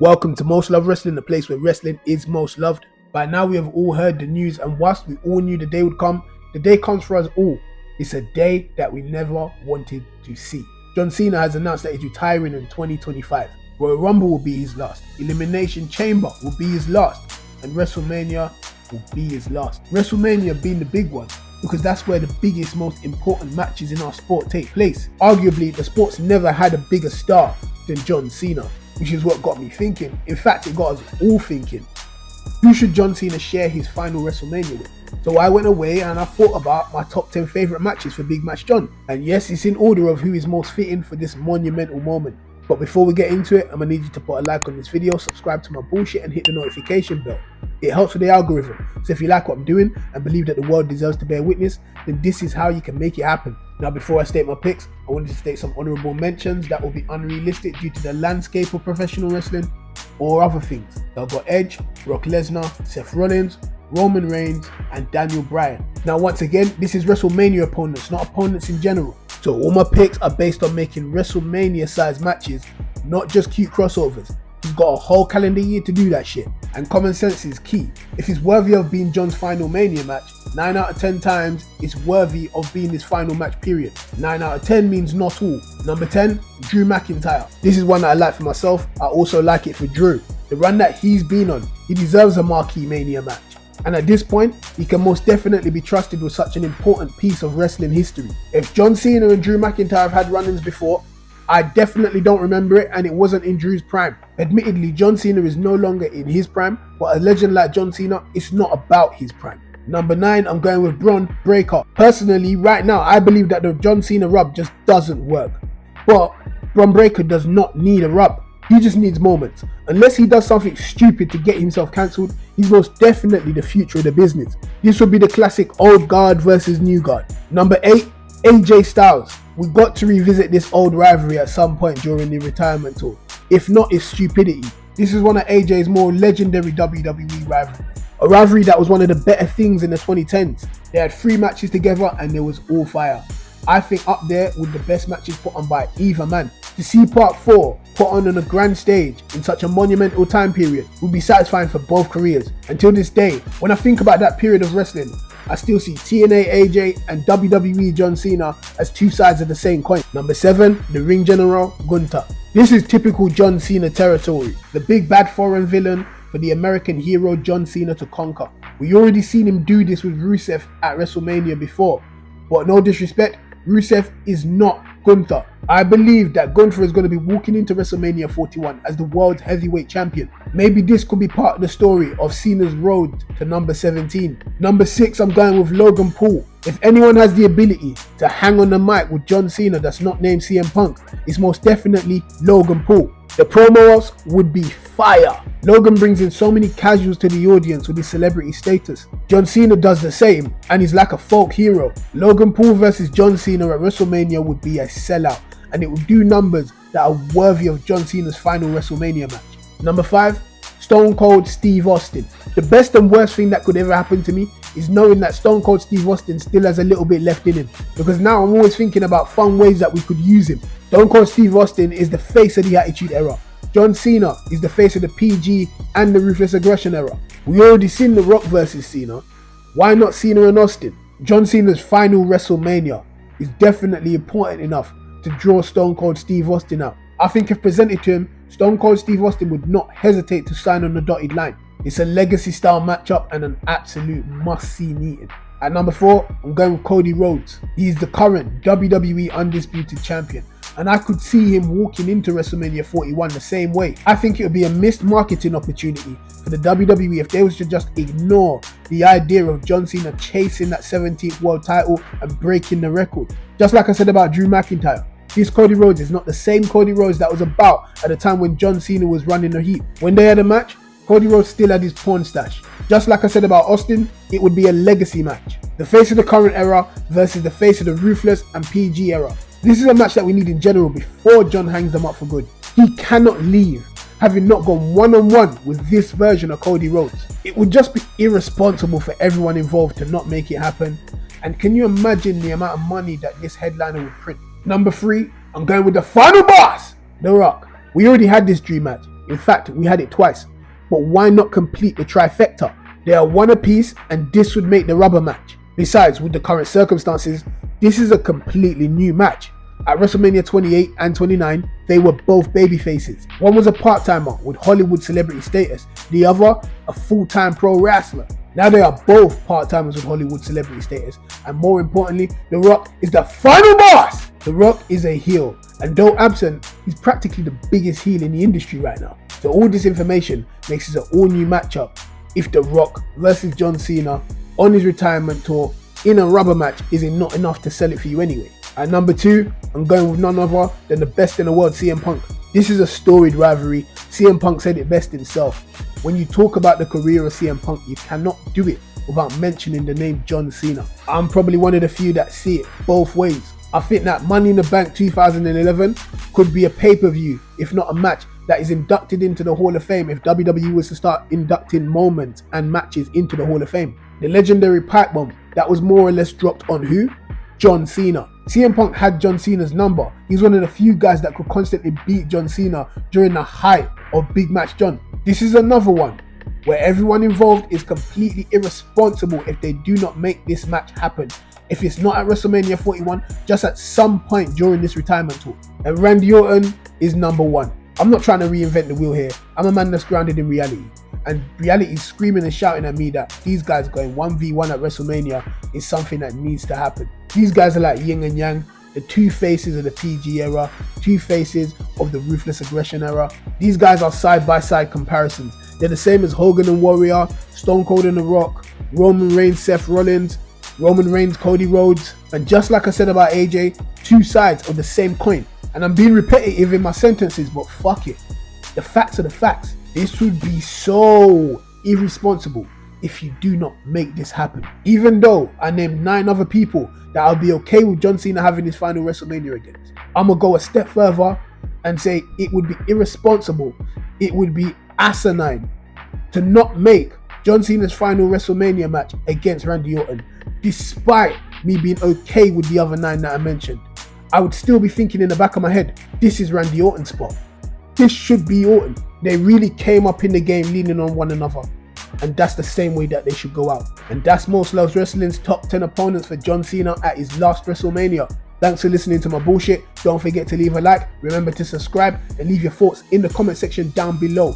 Welcome to Most Loved Wrestling, the place where wrestling is most loved. By now we have all heard the news, and whilst we all knew the day would come, the day comes for us all. It's a day that we never wanted to see. John Cena has announced that he's retiring in 2025. Royal Rumble will be his last. Elimination Chamber will be his last. And WrestleMania will be his last. WrestleMania being the big one, because that's where the biggest, most important matches in our sport take place. Arguably, the sport's never had a bigger star than John Cena, which is what got me thinking. In fact, it got us all thinking, who should John Cena share his final WrestleMania with? So I went away and I thought about my top 10 favourite matches for Big Match John. And yes, it's in order of who is most fitting for this monumental moment. But before we get into it, I'm going to need you to put a like on this video, subscribe to my bullshit and hit the notification bell. It helps with the algorithm. So if you like what I'm doing and believe that the world deserves to bear witness, then this is how you can make it happen. Now, before I state my picks, I wanted to state some honourable mentions that will be unrealistic due to the landscape of professional wrestling or other things. So I've got Edge, Brock Lesnar, Seth Rollins, Roman Reigns and Daniel Bryan. Now once again, this is WrestleMania opponents, not opponents in general. So all my picks are based on making WrestleMania sized matches, not just cute crossovers. He's got a whole calendar year to do that shit. And common sense is key. If he's worthy of being John's final Mania match, 9 out of 10 times it's worthy of being his final match period. 9 out of 10 means not all. Number 10, Drew McIntyre. This is one that I like for myself. I also like it for Drew. The run that he's been on, he deserves a marquee Mania match. And at this point, he can most definitely be trusted with such an important piece of wrestling history. If John Cena and Drew McIntyre have had run-ins before, I definitely don't remember it, and it wasn't in Drew's prime. Admittedly, John Cena is no longer in his prime, but a legend like John Cena, it's not about his prime. Number 9, I'm going with Braun Breaker. Personally, right now, I believe that the John Cena rub just doesn't work. But Braun Breaker does not need a rub. He just needs moments. Unless he does something stupid to get himself cancelled, he's most definitely the future of the business. This would be the classic old guard versus new guard. Number 8, AJ Styles. We got to revisit this old rivalry at some point during the retirement tour. If not, it's stupidity. This is one of AJ's more legendary WWE rivalries. A rivalry that was one of the better things in the 2010s. They had 3 matches together and there was all fire. I think up there with the best matches put on by either man. To see part 4 put on a grand stage in such a monumental time period would be satisfying for both careers. Until this day, when I think about that period of wrestling, I still see TNA AJ and WWE John Cena as 2 sides of the same coin. Number 7, the Ring General Gunther. This is typical John Cena territory. The big bad foreign villain for the American hero John Cena to conquer. We already seen him do this with Rusev at WrestleMania before. But no disrespect, Rusev is not Gunther. I believe that Gunther is going to be walking into WrestleMania 41 as the world heavyweight champion. Maybe this could be part of the story of Cena's road to number 17. Number 6, I'm going with Logan Pool. If anyone has the ability to hang on the mic with John Cena that's not named CM Punk, it's most definitely Logan Pool. The promos would be fire. Logan brings in so many casuals to the audience with his celebrity status. John Cena does the same, and he's like a folk hero. Logan Paul versus John Cena at WrestleMania would be a sellout, and it would do numbers that are worthy of John Cena's final WrestleMania match. Number 5, Stone Cold Steve Austin. The best and worst thing that could ever happen to me is knowing that Stone Cold Steve Austin still has a little bit left in him, because now I'm always thinking about fun ways that we could use him. Stone Cold Steve Austin is the face of the Attitude Era. John Cena is the face of the PG and the Ruthless Aggression Era. We already seen The Rock versus Cena. Why not Cena and Austin? John Cena's final WrestleMania is definitely important enough to draw Stone Cold Steve Austin out. I think if presented to him, Stone Cold Steve Austin would not hesitate to sign on the dotted line. It's a legacy style matchup and an absolute must-see meeting. At number 4, I'm going with Cody Rhodes. He's the current WWE Undisputed Champion, and I could see him walking into WrestleMania 41 the same way. I think it would be a missed marketing opportunity for the WWE if they was to just ignore the idea of John Cena chasing that 17th world title and breaking the record. Just like I said about Drew McIntyre, this Cody Rhodes is not the same Cody Rhodes that was about at the time when John Cena was running the heat. When they had a match, Cody Rhodes still had his porn stash. Just like I said about Austin, it would be a legacy match. The face of the current era versus the face of the Ruthless and PG era. This is a match that we need in general before John hangs them up for good. He cannot leave having not gone one-on-one with this version of Cody Rhodes. It would just be irresponsible for everyone involved to not make it happen. And can you imagine the amount of money that this headliner would print? Number 3, I'm going with the final boss, The Rock. We already had this dream match. In fact, we had it twice. But why not complete the trifecta? They are one apiece, and this would make the rubber match. Besides, with the current circumstances, this is a completely new match. At WrestleMania 28 and 29, they were both babyfaces. One was a part-timer with Hollywood celebrity status, the other a full-time pro wrestler. Now they are both part-timers with Hollywood celebrity status, and more importantly, The Rock is the final boss! The Rock is a heel, and though absent, he's practically the biggest heel in the industry right now. So all this information makes this an all-new matchup if The Rock versus John Cena on his retirement tour in a rubber match isn't not enough to sell it for you anyway. At number 2, I'm going with none other than the best in the world, CM Punk. This is a storied rivalry. CM Punk said it best himself. When you talk about the career of CM Punk, you cannot do it without mentioning the name John Cena. I'm probably one of the few that see it both ways. I think that Money in the Bank 2011 could be a pay-per-view, if not a match, that is inducted into the Hall of Fame if WWE was to start inducting moments and matches into the Hall of Fame. The legendary pipe bomb that was more or less dropped on who? John Cena. CM Punk had John Cena's number. He's one of the few guys that could constantly beat John Cena during the height of Big Match John. This is another one where everyone involved is completely irresponsible if they do not make this match happen. If it's not at WrestleMania 41, just at some point during this retirement tour. And Randy Orton is number 1. I'm not trying to reinvent the wheel here. I'm a man that's grounded in reality. And reality is screaming and shouting at me that these guys going 1v1 at WrestleMania is something that needs to happen. These guys are like yin and yang, the two faces of the PG era, two faces of the ruthless aggression era. These guys are side-by-side comparisons. They're the same as Hogan and Warrior, Stone Cold and The Rock, Roman Reigns, Seth Rollins, Roman Reigns, Cody Rhodes. And just like I said about AJ, two sides of the same coin. And I'm being repetitive in my sentences, but fuck it. The facts are the facts. This would be so irresponsible if you do not make this happen. Even though I named 9 other people that I'll be okay with John Cena having his final WrestleMania against, I'm gonna go a step further and say it would be irresponsible, it would be asinine to not make John Cena's final WrestleMania match against Randy Orton, despite me being okay with the other 9 that I mentioned. I would still be thinking in the back of my head, this is Randy Orton's spot. This should be Orton. They really came up in the game leaning on one another. And that's the same way that they should go out. And that's Most Loves Wrestling's top 10 opponents for John Cena at his last WrestleMania. Thanks for listening to my bullshit. Don't forget to leave a like, remember to subscribe, and leave your thoughts in the comment section down below.